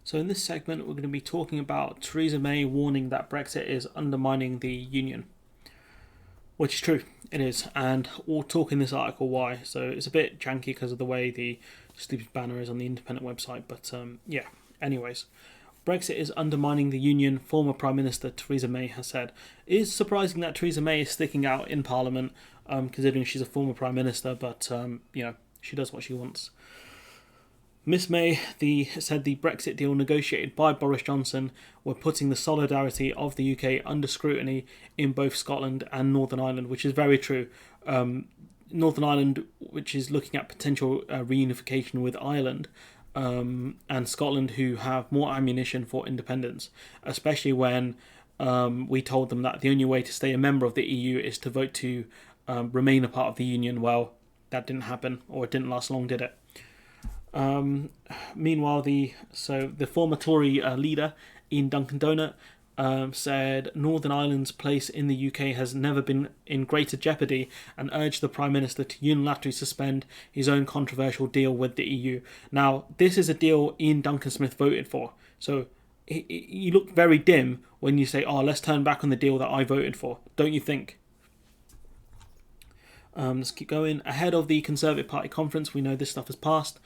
So in this segment, we're going to be talking about Theresa May warning that Brexit is undermining the union, which is true. It is, and we'll talk in this article why. So it's a bit janky because of the way the stupid banner is on the Independent website, but yeah. Anyways, Brexit is undermining the union, former Prime Minister Theresa May has said. It is surprising that Theresa May is sticking out in Parliament, considering she's a former Prime Minister, but she does what she wants. Miss May said the Brexit deal negotiated by Boris Johnson were putting the solidarity of the UK under scrutiny in both Scotland and Northern Ireland, which is very true. Northern Ireland, which is looking at potential reunification with Ireland, and Scotland, who have more ammunition for independence, especially when we told them that the only way to stay a member of the EU is to vote to remain a part of the union. Well, that didn't happen, or it didn't last long, did it? Meanwhile, the former Tory leader, Ian Duncan Donut, said Northern Ireland's place in the UK has never been in greater jeopardy and urged the Prime Minister to unilaterally suspend his own controversial deal with the EU. Now, this is a deal Ian Duncan Smith voted for, so you look very dim when you say, let's turn back on the deal that I voted for, don't you think? Let's keep going. Ahead of the Conservative Party conference, we know this stuff has passed.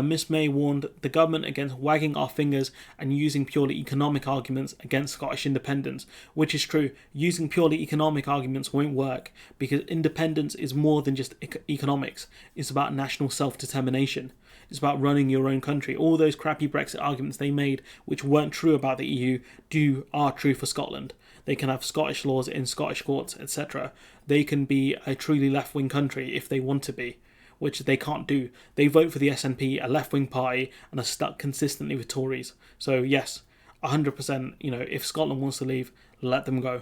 Miss May warned the government against wagging our fingers and using purely economic arguments against Scottish independence, which is true. Using purely economic arguments won't work because independence is more than just economics. It's about national self-determination. It's about running your own country. All those crappy Brexit arguments they made, which weren't true about the EU, are true for Scotland. They can have Scottish laws in Scottish courts, etc. They can be a truly left-wing country if they want to be, which they can't do. They vote for the SNP, a left-wing party, and are stuck consistently with Tories. So yes, 100%, if Scotland wants to leave, let them go.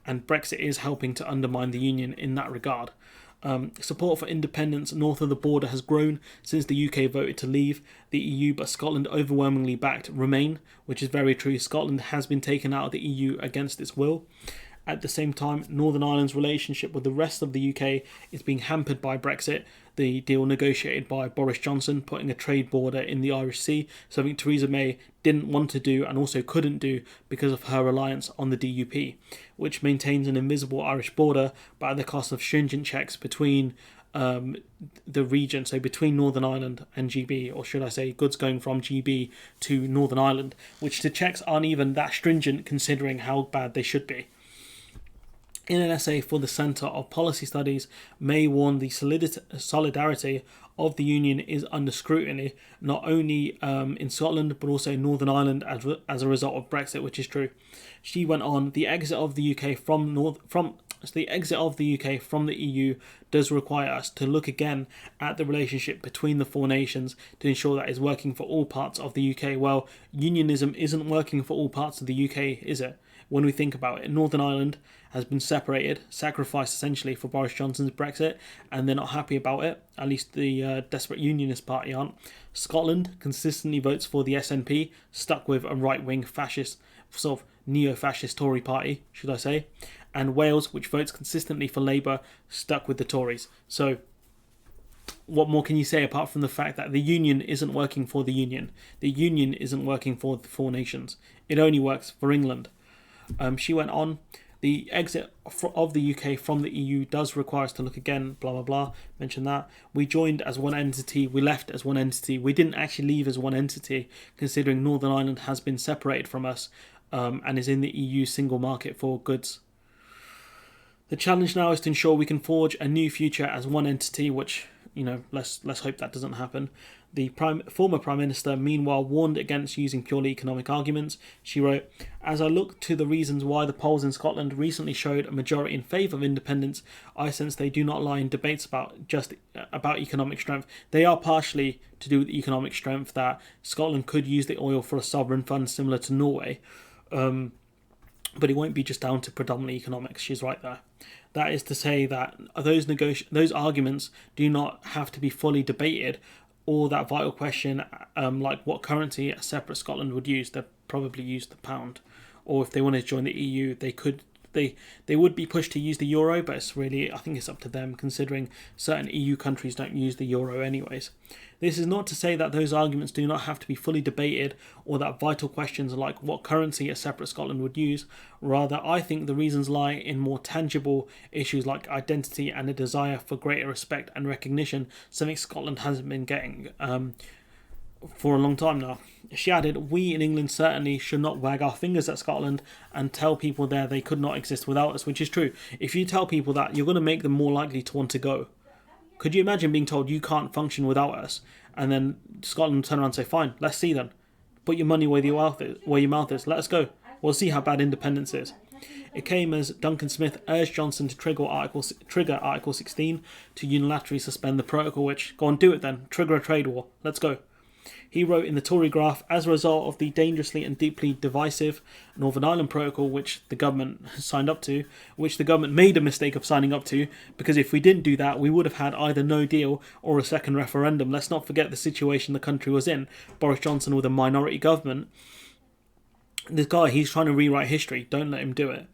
And Brexit is helping to undermine the union in that regard. Support for independence north of the border has grown since the UK voted to leave the EU, but Scotland overwhelmingly backed Remain, which is very true. Scotland has been taken out of the EU against its will. At the same time, Northern Ireland's relationship with the rest of the UK is being hampered by Brexit, the deal negotiated by Boris Johnson, putting a trade border in the Irish Sea, something Theresa May didn't want to do and also couldn't do because of her reliance on the DUP, which maintains an invisible Irish border but at the cost of stringent checks between the region, so between Northern Ireland and GB, or should I say goods going from GB to Northern Ireland, which the checks aren't even that stringent considering how bad they should be. In an essay for the Centre of Policy Studies, May warned the solidarity of the Union is under scrutiny, not only in Scotland but also Northern Ireland as a result of Brexit, which is true. She went on, the exit of the UK from the EU does require us to look again at the relationship between the four nations to ensure that it's working for all parts of the UK. Well, unionism isn't working for all parts of the UK, is it? When we think about it, Northern Ireland has been sacrificed essentially for Boris Johnson's Brexit, and they're not happy about it. At least the desperate unionist party aren't. Scotland consistently votes for the SNP, stuck with a right-wing fascist, sort of neo-fascist Tory party, should I say. And Wales, which votes consistently for Labour, stuck with the Tories. So what more can you say apart from the fact that the union isn't working for the union? The union isn't working for the four nations. It only works for England. She went on, the exit of the UK from the EU does require us to look again, blah, blah, blah, mention that. We joined as one entity, we left as one entity. We didn't actually leave as one entity, considering Northern Ireland has been separated from us and is in the EU single market for goods. The challenge now is to ensure we can forge a new future as one entity, which, let's hope that doesn't happen. The former Prime Minister, meanwhile, warned against using purely economic arguments. She wrote, as I look to the reasons why the polls in Scotland recently showed a majority in favour of independence, I sense they do not lie in debates about economic strength. They are partially to do with economic strength, that Scotland could use the oil for a sovereign fund similar to Norway. But it won't be just down to predominantly economics. She's right there. That is to say that those arguments do not have to be fully debated, or that vital question, like what currency a separate Scotland would use. They'd probably use the pound. Or if they wanted to join the EU, they could they would be pushed to use the euro, but it's really, I think it's up to them, considering certain EU countries don't use the euro anyways. This is not to say that those arguments do not have to be fully debated, or that vital questions like what currency a separate Scotland would use. Rather, I think the reasons lie in more tangible issues like identity and a desire for greater respect and recognition, something Scotland hasn't been getting for a long time now. She added, we in England certainly should not wag our fingers at Scotland and tell people there they could not exist without us, which is true. If you tell people that, you're going to make them more likely to want to go. Could you imagine being told you can't function without us, and then Scotland turn around and say, fine, let's see then. Put your money where your mouth is. Let us go. We'll see how bad independence is. It came as Duncan Smith urged Johnson to trigger Article 16 to unilaterally suspend the protocol, which, go on, do it then. Trigger a trade war. Let's go. He wrote in the Tory graph, as a result of the dangerously and deeply divisive Northern Ireland Protocol, which the government signed up to, which the government made a mistake of signing up to, because if we didn't do that, we would have had either no deal or a second referendum. Let's not forget the situation the country was in. Boris Johnson with a minority government. This guy, he's trying to rewrite history. Don't let him do it.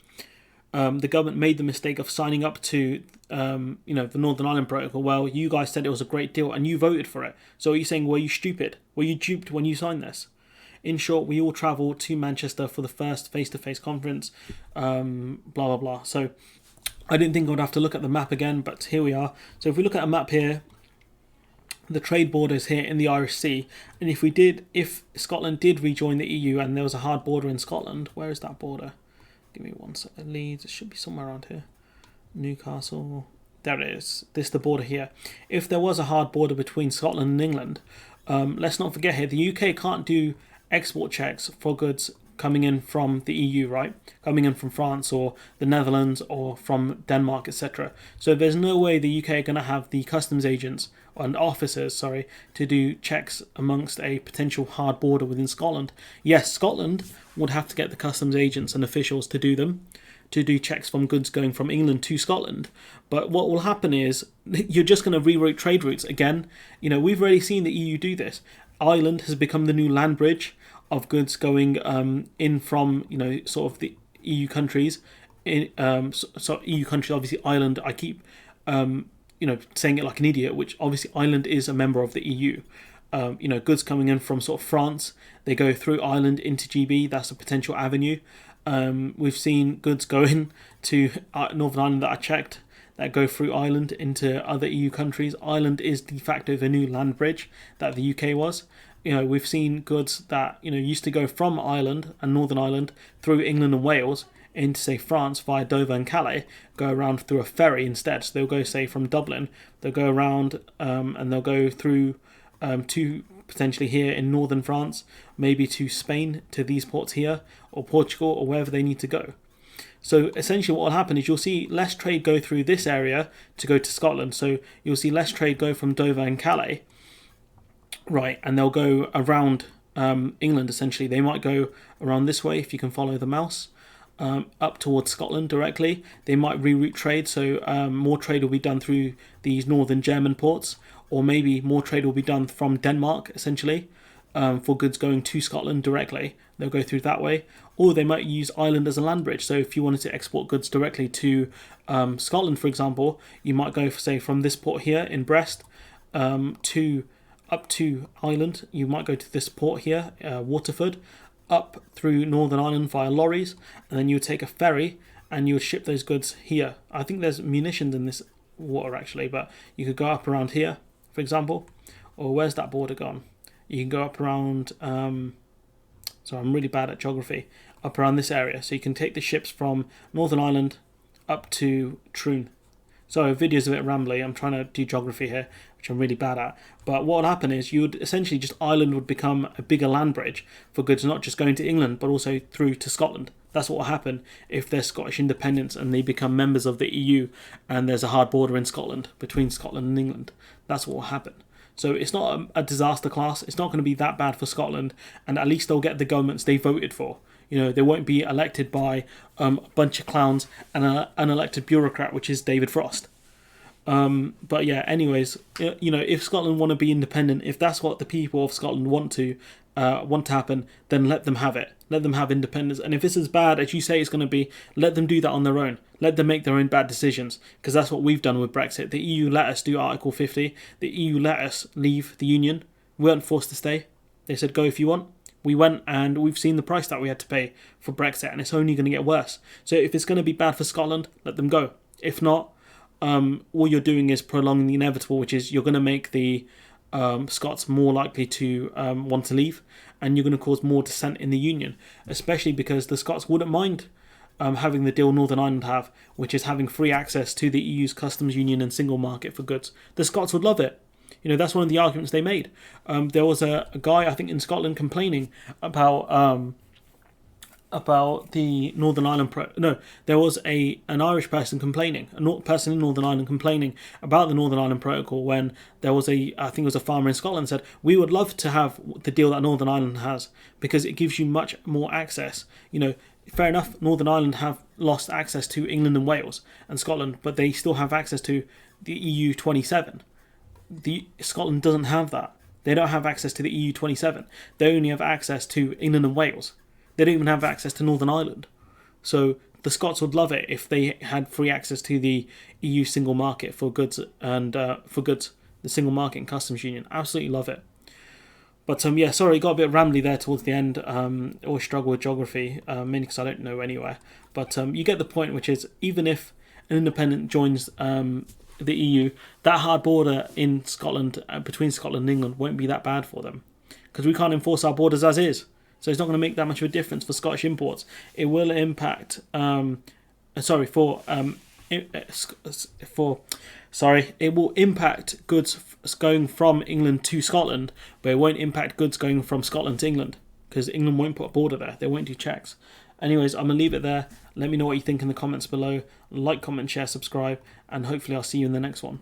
The government made the mistake of signing up to the Northern Ireland Protocol. Well, you guys said it was a great deal and you voted for it. So are you saying, were you stupid? Were you duped when you signed this? In short, we all travelled to Manchester for the first face-to-face conference, blah, blah, blah. So I didn't think I would have to look at the map again, but here we are. So if we look at a map here, the trade border is here in the Irish Sea. And if Scotland did rejoin the EU and there was a hard border in Scotland, where is that border? Give me one second. Leeds, it should be somewhere around here. Newcastle, there it is. This is the border here. If there was a hard border between Scotland and England, let's not forget here, the UK can't do export checks for goods coming in from the EU, right? Coming in from France or the Netherlands or from Denmark, etc. So there's no way the UK are going to have the customs agents and officers, to do checks amongst a potential hard border within Scotland. Yes, Scotland would have to get the customs agents and officials to do them, to do checks from goods going from England to Scotland. But what will happen is you're just going to reroute trade routes again. We've already seen the EU do this. Ireland has become the new land bridge of goods going in from sort of the EU countries. So EU countries, obviously Ireland. I keep saying it like an idiot, which obviously Ireland is a member of the EU. Goods coming in from sort of France, they go through Ireland into GB. That's a potential avenue. We've seen goods going to Northern Ireland that I checked that go through Ireland into other EU countries. Ireland is de facto the new land bridge that the UK was. We've seen goods that used to go from Ireland and Northern Ireland through England and Wales into, say, France via Dover and Calais, go around through a ferry instead. So they'll go, say, from Dublin, they'll go around and they'll go through to potentially here in northern France, maybe to Spain, to these ports here, or Portugal, or wherever they need to go. So essentially what will happen is you'll see less trade go through this area to go to Scotland. So you'll see less trade go from Dover and Calais, right, and they'll go around England essentially. They might go around this way if you can follow the mouse, up towards Scotland directly. They might reroute trade, so more trade will be done through these northern German ports, or maybe more trade will be done from Denmark essentially, for goods going to Scotland directly. They'll go through that way, or they might use Ireland as a land bridge. So if you wanted to export goods directly to Scotland, for example, you might go, say, from this port here in Brest up to Ireland. You might go to this port here, Waterford, up through Northern Ireland via lorries, and then you would take a ferry and you would ship those goods here. I think there's munitions in this water actually, but you could go up around here, for example. Or where's that border gone? You can go up around, so I'm really bad at geography, up around this area. So you can take the ships from Northern Ireland up to Troon. So video's a bit rambly, I'm trying to do geography here, which I'm really bad at. But what would happen is you would essentially just, Ireland would become a bigger land bridge for goods not just going to England, but also through to Scotland. That's what will happen if there's Scottish independence and they become members of the EU and there's a hard border in Scotland, between Scotland and England. That's what will happen. So it's not a disaster class. It's not going to be that bad for Scotland, and at least they'll get the governments they voted for. They won't be elected by a bunch of clowns and an unelected bureaucrat, which is David Frost. But yeah, anyways, if Scotland want to be independent, if that's what the people of Scotland want to happen, then let them have it. Let them have independence. And if it's as bad as you say it's going to be, let them do that on their own. Let them make their own bad decisions, because that's what we've done with Brexit. The EU let us do Article 50. The EU let us leave the Union. We weren't forced to stay. They said, go if you want. We went, and we've seen the price that we had to pay for Brexit, and it's only going to get worse. So if it's going to be bad for Scotland, let them go. If not, all you're doing is prolonging the inevitable, which is you're going to make the Scots more likely to want to leave, and you're going to cause more dissent in the Union, especially because the Scots wouldn't mind having the deal Northern Ireland have, which is having free access to the EU's customs union and single market for goods. The Scots would love it. That's one of the arguments they made. There was a guy, I think, in Scotland complaining about the Northern Ireland... there was an Irish person complaining, a person in Northern Ireland complaining about the Northern Ireland Protocol, when there was I think it was a farmer in Scotland said, we would love to have the deal that Northern Ireland has, because it gives you much more access. Fair enough, Northern Ireland have lost access to England and Wales and Scotland, but they still have access to the EU 27. Scotland doesn't have that. They don't have access to the EU 27. They only have access to England and Wales. They don't even have access to Northern Ireland. So the Scots would love it if they had free access to the EU single market for goods the single market and customs union. Absolutely love it. But sorry, got a bit rambly there towards the end. Always struggle with geography, mainly because I don't know anywhere. But you get the point, which is, even if an independent joins the EU, that hard border in Scotland, between Scotland and England, won't be that bad for them, because we can't enforce our borders as is. So it's not going to make that much of a difference for Scottish imports. It will impact. It will impact goods going from England to Scotland, but it won't impact goods going from Scotland to England, because England won't put a border there. They won't do checks. Anyways, I'm going to leave it there. Let me know what you think in the comments below. Like, comment, share, subscribe, and hopefully I'll see you in the next one.